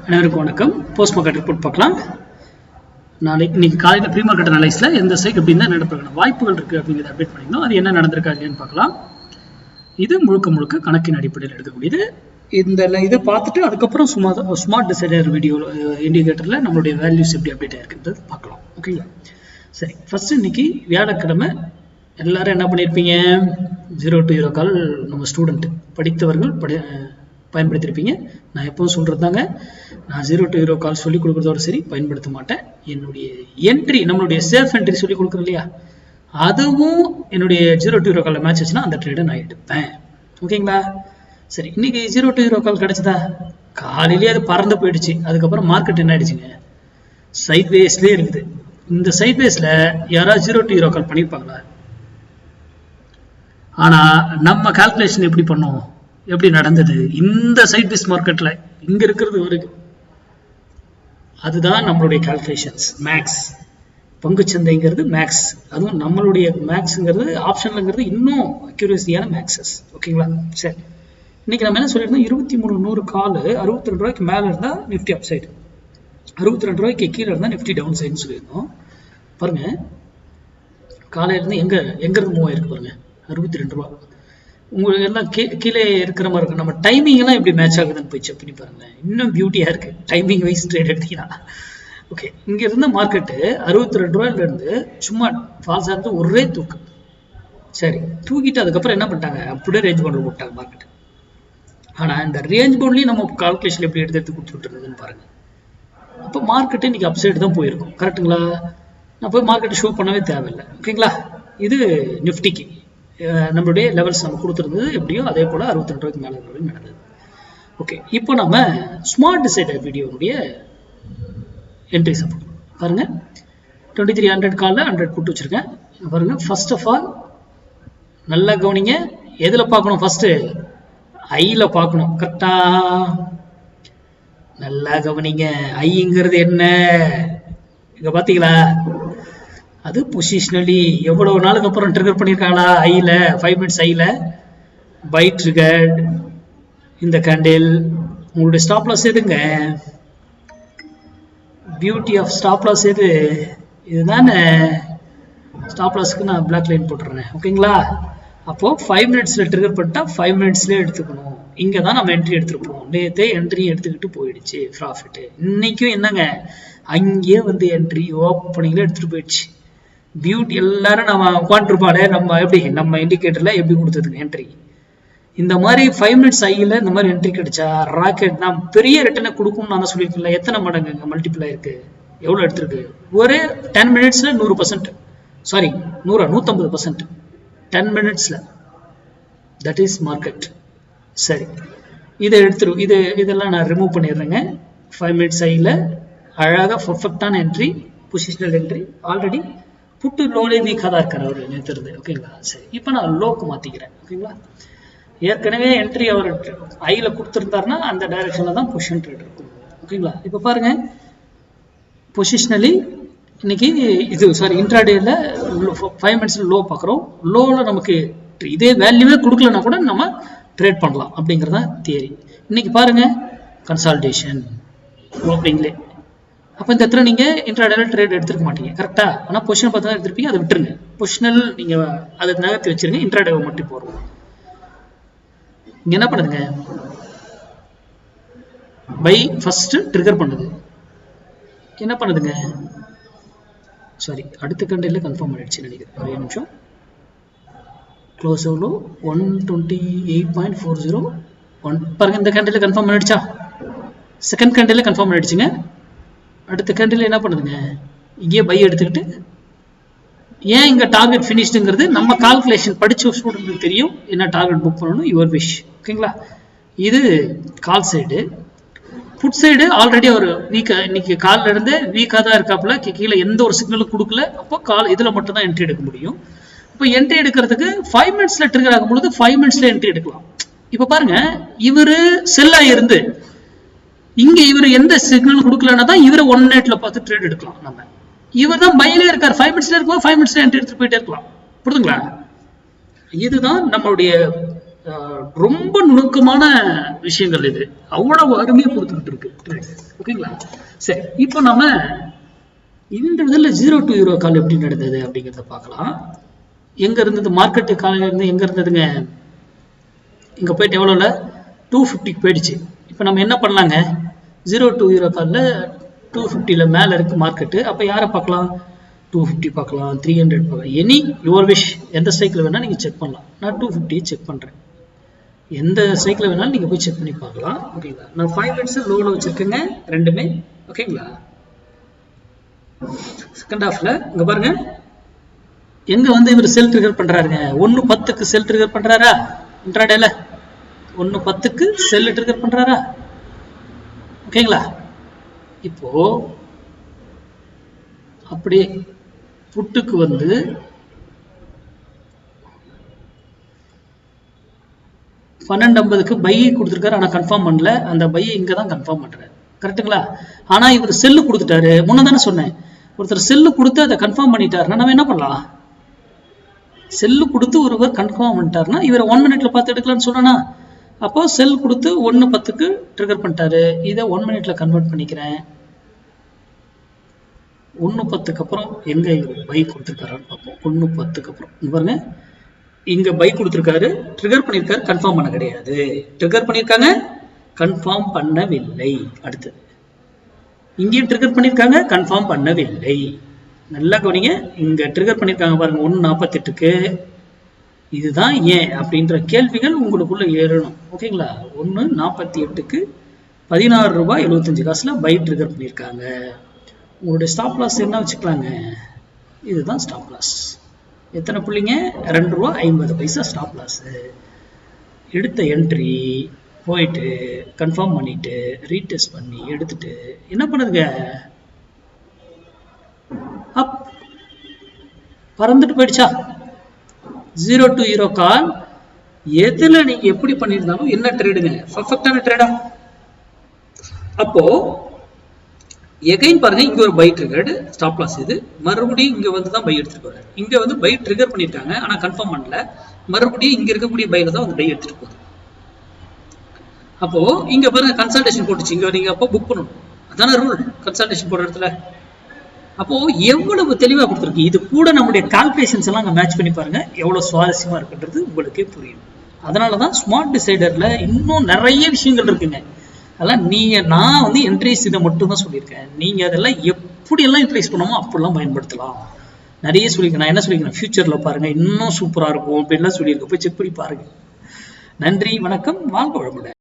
அனைவருக்கும் வணக்கம். Post market report பார்க்கலாம். இன்னைக்கு காலையில் ப்ரீ மார்க்கெட் அனலைஸில் எந்த சைட் எப்படின்னா நடப்பதற்கான வாய்ப்புகள் இருக்குது அப்படிங்கிறத அப்டேட் பண்ணிக்கணும். அது என்ன நடந்திருக்கா இல்லையான்னு பார்க்கலாம். இது முழுக்க கணக்கின் அடிப்படையில் எடுக்கக்கூடியது. இதை பார்த்துட்டு அதுக்கப்புறம் ஸ்மார்ட் டிசைடர் வீடியோ இண்டிகேட்டரில் நம்மளுடைய வேல்யூஸ் எப்படி அப்டேட் ஆகிருக்குன்றது பார்க்கலாம். ஓகேங்களா? சரி, ஃபர்ஸ்ட் இன்னைக்கு வியாழக்கிழமை எல்லாரும் என்ன பண்ணியிருப்பீங்க? 0 to 0 கால் நம்ம ஸ்டூடெண்ட் படித்தவர்கள் பயன்படுத்தியிருப்பீங்க. நான் எப்பவும் சொல்கிறது தாங்க, நான் 0 to 0 கால் சொல்லிக் கொடுக்குறதோட சரி பயன்படுத்த மாட்டேன். என்னுடைய என்ட்ரி, நம்மளுடைய சேஃப் என்ட்ரி சொல்லிக் கொடுக்குறோம் இல்லையா, அதுவும் என்னுடைய 0 to 0 காலில் மேட்ச் ஆச்சுன்னா அந்த ட்ரேடை நான் எடுப்பேன். ஓகேங்களா? சரி, இன்னைக்கு 0 to 0 கால் கிடைச்சதா? காலையிலேயே அது பறந்து போயிடுச்சு. அதுக்கப்புறம் மார்க்கெட் என்ன ஆயிடுச்சுங்க? சைட் வேஸ்லேயே இருக்குது. இந்த சைட் வேஸில் யாராவது 0 to 0 கால் பண்ணியிருப்பாங்களா? ஆனால் நம்ம கால்குலேஷன் எப்படி பண்ணோம், எப்படி நடந்தது? இந்த சைட் வேஸ் மார்க்கெட்டில் இங்கே இருக்கிறது வரைக்கும் அதுதான் நம்மளுடைய கால்குலேஷன்ஸ். மேக்ஸ் பங்குச்சந்தைங்கிறது மேக்ஸ், அதுவும் நம்மளுடைய மேக்ஸுங்கிறது ஆப்ஷன்ங்கிறது இன்னும் அக்யூரேசியான மேக்ஸஸ். ஓகேங்களா? சரி, இன்னைக்கு நம்ம என்ன சொல்லியிருந்தோம்? 2300 கால் 62 ரூபாய்க்கு மேலே இருந்தால் நிஃப்டி அப் சைடு, 62 ரூபாய்க்கு கீழே இருந்தால் நிஃப்டி டவுன் சைடுன்னு சொல்லியிருந்தோம். பாருங்க, காலையிலேருந்து எங்கேருந்து மூவ் ஆயிருக்கு பாருங்க, 62 ரூபா. உங்களுக்கு எல்லாம் கீழே இருக்கிற மாதிரி இருக்கும். நம்ம டைமிங் எல்லாம் எப்படி மேட்ச் ஆகுதுன்னு போய் செக் பண்ணி பாருங்க. இன்னும் பியூட்டியா இருக்கு டைமிங் வைஸ் ட்ரேட் எடுத்தீங்கன்னா. ஓகே, இங்க இருந்த மார்க்கெட்டு 62 ரூபாயில இருந்து சும்மா ஃபால்ஸ் ஆகுது, ஒரே தூக்கு. சரி, தூக்கிட்டு அதுக்கப்புறம் என்ன பண்ணிட்டாங்க? அப்படியே ரேஞ்ச் பவுண்ட்ல போட்டாங்க மார்க்கெட். ஆனா இந்த ரேஞ்ச் பவுண்ட்லயும் நம்ம கால்குலேஷன் எப்படி எடுத்து கொடுத்துட்டு இருந்ததுன்னு பாருங்க. அப்போ மார்க்கெட்டு இன்னைக்கு அப்சைடு தான் போயிருக்கும். கரெக்டுங்களா? நான் போய் மார்க்கெட்டை ஷோ பண்ணவே தேவையில்லை. ஓகேங்களா? இது நிஃப்டிக்கு நம்மளுடைய லெவல்ஸ் நம்ம கொடுத்துருந்தது எப்படியோ அதே போல் 62 ரூபாய்க்கு மேலே நடந்தது. ஓகே, இப்போ நம்ம ஸ்மார்ட் டிசைடர் வீடியோனுடைய என்ட்ரிஸ் பாருங்க. 2300 காலில் 100 புட்டு வச்சிருக்கேன் பாருங்க. ஃபர்ஸ்ட் ஆஃப் ஆல் நல்லா கவனிங்க. எதில் பார்க்கணும்? ஃபர்ஸ்ட் ஐயில் பார்க்கணும். கரெக்டா? நல்லா கவனிங்க. ஐங்கிறது என்ன? இங்க பார்த்தீங்களா? அது பொசிஷனலி எவ்வளவு நாளுக்கு அப்புறம் ட்ரிகர் பண்ணியிருக்காங்களா? ஐல 5 மினிட்ஸ் ஐல பை ட்ரிகர்ட். இந்த கேண்டில் உங்களுடைய ஸ்டாப் லாஸ் எதுங்க? பியூட்டி ஆஃப் ஸ்டாப் லாஸ் எது? இதுதானே ஸ்டாப் லாஸ்க்கு நான் பிளாக் லைன் போட்டுறேன். ஓகேங்களா? அப்போ 5 மினிட்ஸ்ல ட்ரிகர் பண்ணிட்டா 5 மினிட்ஸ்லேயே எடுத்துக்கணும். இங்கே தான் நம்ம என்ட்ரி எடுத்துருப்போம். நேற்றே என்ட்ரி எடுத்துக்கிட்டு போயிடுச்சு ப்ராஃபிட். இன்னைக்கும் என்னங்க, அங்கேயே வந்து என்ட்ரி ஓப்பனிங்ல எடுத்துட்டு போயிடுச்சு. பியூட்டி எல்லாரும் நம்ம உட்காந்துருப்பாளே, நம்ம எப்படி நம்ம இண்டிகேட்டர்ல எப்படி கொடுத்ததுங்க என்ட்ரி? இந்த மாதிரி 5 மினிட்ஸ் ஐயில் இந்த மாதிரி என்ட்ரி கிடைச்சா ராக்கெட் நான் பெரிய ரிட்டர்னை கொடுக்கும்னு நான் சொல்லியிருக்கேன். எத்தனை மடங்குங்க மல்டிபிள் இருக்கு? எவ்வளோ எடுத்திருக்கு? ஒரே 10 மினிட்ஸ்ல 100%, சாரி 150%, 10 மினிட்ஸ்ல. That is market. சரி, இதை எடுத்துரும். இதெல்லாம் நான் ரிமூவ் பண்ணிடுறேங்க. 5 மினிட்ஸ் ஐயில் அழகாக பர்ஃபெக்டான என்ட்ரி, பொசிஷனல் என்ட்ரி. ஆல்ரெடி புட்டு லோலே வீக்காக தான் இருக்கார் அவர் நேற்றுறது. ஓகேங்களா? சரி, இப்போ நான் லோக்கு மாற்றிக்கிறேன். ஓகேங்களா? ஏற்கனவே என்ட்ரி அவர் ஐயில் கொடுத்துருந்தாருன்னா அந்த டைரக்ஷனில் தான் பொசிஷன் ட்ரேட் இருக்கும். ஓகேங்களா? இப்போ பாருங்க, பொசிஷனலி இன்னைக்கு இது இன்ட்ராடேல 5 மினிட்ஸ்ல லோ பார்க்குறோம். லோவில் நமக்கு இதே வேல்யூவே கொடுக்கலன்னா கூட நம்ம ட்ரேட் பண்ணலாம் அப்படிங்கிறதா தியரி. இன்னைக்கு பாருங்க, கன்சால்டேஷன் ஓப்பனிங்லே. அப்போ இந்த இடத்துல நீங்கள் இன்ட்ராடேல ட்ரேட் எடுத்துருக்க மாட்டீங்க. கரெக்டாக? ஆனால் பொசிஷன் பார்த்து தான் எடுத்துருப்பீங்க. அதை விட்டுருங்க. பொசிஷனல் நீங்கள் அதை நகர்த்தி வச்சிருங்க. இன்ட்ராடேவை மட்டும் போடுவோம். இங்கே என்ன பண்ணுதுங்க? பை ஃபர்ஸ்ட் ட்ரிகர் பண்ணுது. என்ன பண்ணுதுங்க? சாரி, அடுத்த கண்டில் கன்ஃபார்ம் பண்ணிடுச்சு நினைக்கிறேன். ஒரே நிமிஷம். க்ளோஸ் எவ்வளோ? 128.401 பாருங்க. இந்த கண்டில் கன்ஃபார்ம் பண்ணிடுச்சா? Second கண்டில் confirm பண்ணிடுச்சுங்க. அடுத்த கேண்டில் என்ன பண்ணுதுங்க? இங்கே பை எடுத்துக்கிட்டு, ஏன் இங்கே டார்கெட் ஃபினிஷ்டுங்கிறது நம்ம கால்குலேஷன் படித்த ஸ்டூடெண்ட்டுக்கு தெரியும். என்ன டார்கெட் புக் பண்ணணும், யுவர் விஷ். ஓகேங்களா? இது கால் சைடு. புட் சைடு ஆல்ரெடி ஒரு வீக்காக, இன்னைக்கு காலில் இருந்து வீக்காக தான் இருக்காப்புல. கீழே எந்த ஒரு சிக்னலும் கொடுக்கல. அப்போ இதில் மட்டும் தான் என்ட்ரி எடுக்க முடியும். இப்போ என்ட்ரி எடுக்கிறதுக்கு 5 மினிட்ஸ்ல ட்ரிகர் ஆகும் பொழுது 5 மினிட்ஸ்ல என்ட்ரி எடுக்கலாம். இப்போ பாருங்க, இவரு செல்லா இருந்து இங்க இவர் எந்த சிக்னல் கொடுக்கலன்னா தான் இவரை 1 மினிட்ல பார்த்து ட்ரேட் எடுக்கலாம். நம்ம இவர் தான் பையிலே இருக்கார். 5 மினிட்ஸ்ல இருக்கும், 5 மினிட்ஸ்ல என்ட்ரி எடுத்துட்டு போயிட்டே இருக்கலாம். புரியுதுங்களா? இதுதான் நம்மளுடைய ரொம்ப நுணுக்கமான விஷயங்கள் இது, அவ்வளவு அருமையா கொடுத்துட்டு இருக்கு. ஓகேங்களா? சரி, இப்போ நம்ம இந்த இதில் 0 to ஹீரோ கால் எப்படி நடந்தது அப்படிங்கிறத பார்க்கலாம். எங்க இருந்தது மார்க்கெட்டு காலையில இருந்து எங்க இருந்ததுங்க, இங்க போயிட்டு எவ்வளோல 250 போயிடுச்சு. இப்போ நம்ம என்ன பண்ணலாங்க, 0 to ஹீரோ காலில் 250ல மேல இருக்கு மார்க்கெட்டு. அப்போ யாரை பார்க்கலாம், 250 பார்க்கலாம், 300 பார்க்கலாம், எனி யுவர் விஷ். எந்த சைக்கிள் வேணால் நீங்கள் செக் பண்ணலாம். நான் 250 செக் பண்ணுறேன். எந்த சைக்கிள் வேணாலும் நீங்கள் போய் செக் பண்ணி பார்க்கலாம். ஓகேங்களா? நான் 5 மினிட்ஸ் லோவில் வச்சுருக்கேங்க ரெண்டுமே. ஓகேங்களா? செகண்ட் ஹாஃப்ல இங்கே பாருங்க, எங்கே வந்து இவர் செல் ட்ரிகர் பண்ணுறாருங்க, 1:10க்கு செல் ட்ரிகர் பண்ணுறாரா இன்ட்ராடேல, 1:10க்கு செல் ட்ரிகர் பண்ணுறாரா? ஓகேங்களா? இப்போ அப்படியே புட்டுக்கு வந்து 12:50க்கு பை கொடுத்துருக்காரு, ஆனால் கன்ஃபார்ம் பண்ணல. அந்த பை இங்கே தான் கன்ஃபார்ம் பண்ணுறாரு. கரெக்டுங்களா? ஆனால் இவர் செல்லு கொடுத்துட்டாரு. முன்ன தானே சொன்னேன், ஒருத்தர் செல்லு கொடுத்து அதை கன்ஃபார்ம் பண்ணிட்டாருன்னா நம்ம என்ன பண்ணலாம், செல்லு கொடுத்து ஒருவர் கன்ஃபார்ம் பண்ணிட்டாருன்னா இவரை 1 மினிட்ல பார்த்து எடுக்கலாம்னு சொல்லனா. அப்போ செல் கொடுத்து 1:10க்கு ட்ரிகர் பண்ணிட்டாரு. இதை 1 மினிட்ல கன்வெர்ட் பண்ணிக்கிறேன். 1:10க்கு அப்புறம் எங்க இவர் பை கொடுத்துருக்காரான்னு பார்ப்போம். 1:10க்கு அப்புறம் பாருங்க, இங்க பை கொடுத்துருக்காரு, ட்ரிகர் பண்ணிருக்காரு, கன்ஃபார்ம் பண்ண கிடையாது. ட்ரிகர் பண்ணிருக்காங்க, கன்ஃபார்ம் பண்ணவில்லை. அடுத்தது இங்கேயும் ட்ரிகர் பண்ணிருக்காங்க, கன்ஃபார்ம் பண்ணவில்லை. நல்லா கவனிங்க, இங்க ட்ரிகர் பண்ணிருக்காங்க பாருங்க 1:48க்கு. இதுதான் ஏன் அப்படின்ற கேள்விகள் உங்களுக்குள்ள ஏறணும். ஓகேங்களா? 1:48க்கு 16 ரூபாய் 75 காசுல பை ட்ரிகர் பண்ணிருக்காங்க. உங்களுடைய ஸ்டாப் லாஸ் என்ன வச்சுக்கலாங்க, இதுதான் ஸ்டாப் லாஸ். எத்தனை புள்ளிங்க, 2 ரூபா 50 பைசா ஸ்டாப் லாஸ். எடுத்த என்ட்ரி போயிட்டு கன்ஃபார்ம் பண்ணிட்டு ரீடெஸ்ட் பண்ணி எடுத்துட்டு என்ன பண்ணுதுங்க, அப் பறந்துட்டு போயிடுச்சா. 0 to ஹீரோ கால் எதுல நீங்க எப்படி பண்ணிருந்தாலும் என்ன ட்ரேடுங்க, பர்ஃபெக்டான ட்ரேடா. அப்போ எகைன் பாருங்க, இங்க ஒரு பை ட்ரிகர்டு ஸ்டாப் லாஸ். இது மறுபடியும் இங்க வந்து தான் பை எடுத்துட்டு போறாரு. இங்க வந்து பை ட்ரிகர் பண்ணிருக்காங்க, ஆனா கன்ஃபார்ம் பண்ணல. மறுபடியும் இங்க இருக்கக்கூடிய பைல தான் வந்து பை எடுத்துட்டு போகுது. அப்போ இங்க பாருங்க கன்சல்டேஷன் போட்டுச்சு, இங்க நீங்க அப்போ புக் பண்ணணும். அதான ரூல் கன்சல்டேஷன் போடுற இடத்துல. அப்போ எவ்வளவு தெளிவா கொடுத்துருக்கு. இது கூட நம்முடைய கால்குலேஷன்ஸ் எல்லாம் மேட்ச் பண்ணி பாருங்க, எவ்வளவு சுவாரஸ்யமா இருக்குன்றது உங்களுக்கே புரியும். அதனாலதான் ஸ்மார்ட் டிசைடர்ல இன்னும் நிறைய விஷயங்கள் இருக்குங்க. அதெல்லாம் நான் வந்து என்ட்ரிஸ் இதை மட்டும் தான் சொல்லியிருக்கேன். நீங்க அதெல்லாம் எப்படி எல்லாம் யூட்டிலைஸ் பண்ணுமோ அப்படிலாம் பயன்படுத்தலாம். நிறைய சொல்லியிருக்கேன். நான் என்ன சொல்லியிருக்கேன், ஃபியூச்சர்ல பாருங்க இன்னும் சூப்பரா இருக்கும் அப்படின்லாம் சொல்லியிருக்கேன். போய் செக் பண்ணி பாருங்க. நன்றி, வணக்கம், வாழ்க வளமுடன்.